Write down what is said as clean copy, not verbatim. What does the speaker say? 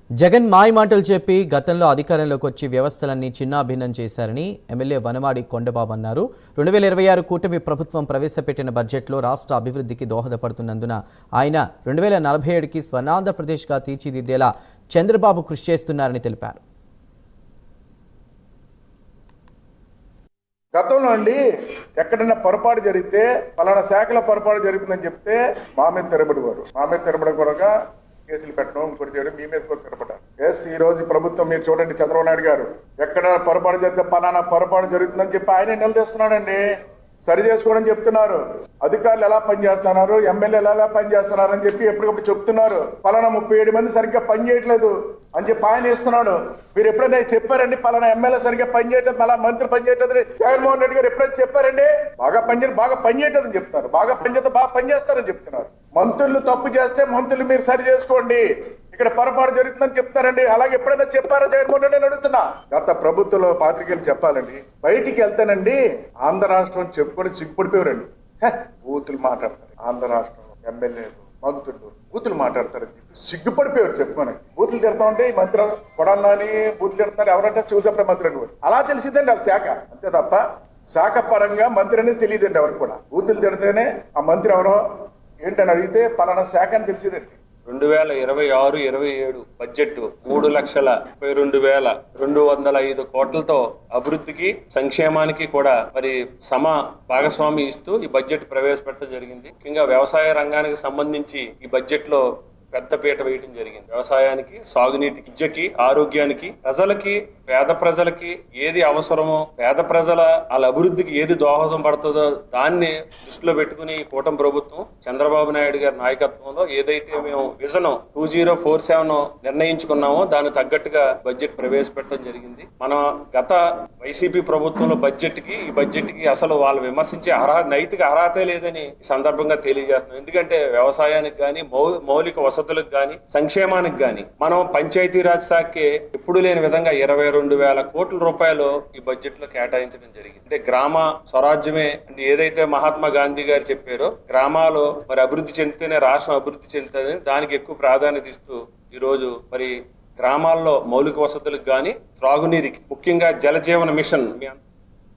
జగన్ మాయ మాటలు చెప్పి గతంలో అధికారంలోకి వచ్చి వ్యవస్థలన్నీ చిన్నాభిన్నం చేశారని ఎమ్మెల్యే వనమాడి కొండబాబు అన్నారు. 2026 కూటమి ప్రభుత్వం ప్రవేశపెట్టిన బడ్జెట్లో రాష్ట్ర అభివృద్ధికి దోహదపడుతున్నందున ఆయన 2047కి స్వర్ణాంధ్రప్రదేశ్గా తీర్చిదిద్దేలా చంద్రబాబు కృషి చేస్తున్నారని తెలిపారు. గతంలో అండి ఎక్కడైనా పొరపాటు జరిగితే పలానా శాఖలో పొరపాటు జరుగుతుందని చెప్తే మా మీద తిరబడివారు. మా మీద తిరబడి కూడా కేసులు పెట్టడం, ఇంకోటి చేయడం, మీ మీద కూడా తిరబడ్డారు. ఈ రోజు ప్రభుత్వం మీరు చూడండి, చంద్రబాబు నాయుడు గారు ఎక్కడ పొరపాటు జరిగితే పలానా పొరపాటు జరుగుతుందని చెప్పి ఆయనే నిలదీస్తున్నాడండి. సరి చేసుకోవడం చెప్తున్నారు. అధికారులు ఎలా పనిచేస్తున్నారు, ఎమ్మెల్యేలు ఎలా పనిచేస్తున్నారు అని చెప్పి ఎప్పటికప్పుడు చెప్తున్నారు. పలానా 37 మంది సరిగ్గా పని చేయట్లేదు అని చెప్పి ఆయన ఇస్తున్నాడు. మీరు ఎప్పుడైనా చెప్పారండి పలానా ఎమ్మెల్యే సరిగ్గా పని చేయట్లేదు, మళ్ళా మంత్రి పని చేయట్లేదు జగన్మోహన్ రెడ్డి గారు ఎప్పుడైనా చెప్పారండి? బాగా పని చేయట్లేదని చెప్తారు, బాగా పనిచేస్తారని చెప్తున్నారు. మంత్రులు తప్పు చేస్తే మంత్రులు మీరు సరి చేసుకోండి, ఇక్కడ పొరపాటు జరుగుతుందని చెప్తారండి. అలాగే ఎప్పుడైనా చెప్పారా జగన్మోహన్ రెడ్డి అని అడుగుతున్నా. గత ప్రభుత్వంలో పాత్రికేయులు చెప్పాలండి, బయటికి వెళ్తానండి ఆంధ్ర రాష్ట్రం చెప్పుకొని సిగ్గుపడిపోయారండి. బూతులు మాట్లాడతారు, ఆంధ్ర రాష్ట్రం ఎమ్మెల్యేలు మంత్రులు బూతులు మాట్లాడతారని చెప్పి సిగ్గుపడిపోయారు చెప్పుకొని. బూతులు తిడతా ఉంటే ఈ మంత్రి కొడాలని బూతులు తిడతారు ఎవరంటే శివసేన మంత్రి అని అలా తెలిసిందండి వాళ్ళ శాఖ, అంతే తప్ప శాఖ పరంగా మంత్రి అనేది తెలియదండి ఎవరికి కూడా. బూతులు తిడితేనే ఆ మంత్రి ఎవరో ఏంటని అడిగితే పలానా శాఖ అని తెలిసిందండి. 2026-27 బడ్జెట్ 3,32,205 కోట్లతో అభివృద్ధికి సంక్షేమానికి కూడా మరి భాగస్వామి ఇస్తూ ఈ బడ్జెట్ ప్రవేశపెట్టడం జరిగింది. ముఖ్యంగా వ్యవసాయ రంగానికి సంబంధించి ఈ బడ్జెట్ లో పెద్ద పీట వేయడం జరిగింది. వ్యవసాయానికి, సాగునీటి, విద్యకి, ఆరోగ్యానికి, పేద ప్రజలకి ఏది అవసరమో, పేద ప్రజల వాళ్ళ అభివృద్ధికి ఏది దోహదం పడుతుందో దాన్ని దృష్టిలో పెట్టుకుని కూటమి ప్రభుత్వం చంద్రబాబు నాయుడు గారి నాయకత్వంలో ఏదైతే మేము విజన్ 2047 నిర్ణయించుకున్నామో దానికి తగ్గట్టుగా బడ్జెట్ ప్రవేశపెట్టడం జరిగింది. మన గత వైసీపీ ప్రభుత్వంలో ఈ బడ్జెట్ కి అసలు వాళ్ళు విమర్శించే నైతిక అర్హతే లేదని ఈ సందర్భంగా తెలియజేస్తున్నాం. ఎందుకంటే వ్యవసాయానికి గాని, మౌలిక వసతులకు గాని, సంక్షేమానికి గాని మనం పంచాయతీరాజ్ శాఖకి ఎప్పుడు లేని విధంగా 22,000 కోట్ల రూపాయలు ఈ బడ్జెట్ లో కేటాయించడం జరిగింది. అంటే గ్రామ స్వరాజ్యమే అంటే ఏదైతే మహాత్మా గాంధీ గారు చెప్పారో, గ్రామాలు మరి అభివృద్ధి చెందితేనే రాష్ట్రం అభివృద్ధి చెందుతుంది, దానికి ఎక్కువ ప్రాధాన్యత ఇస్తూ ఈ రోజు మరి గ్రామాల్లో మౌలిక వసతులకు గాని, త్రాగునీరికి, ముఖ్యంగా జలజీవన మిషన్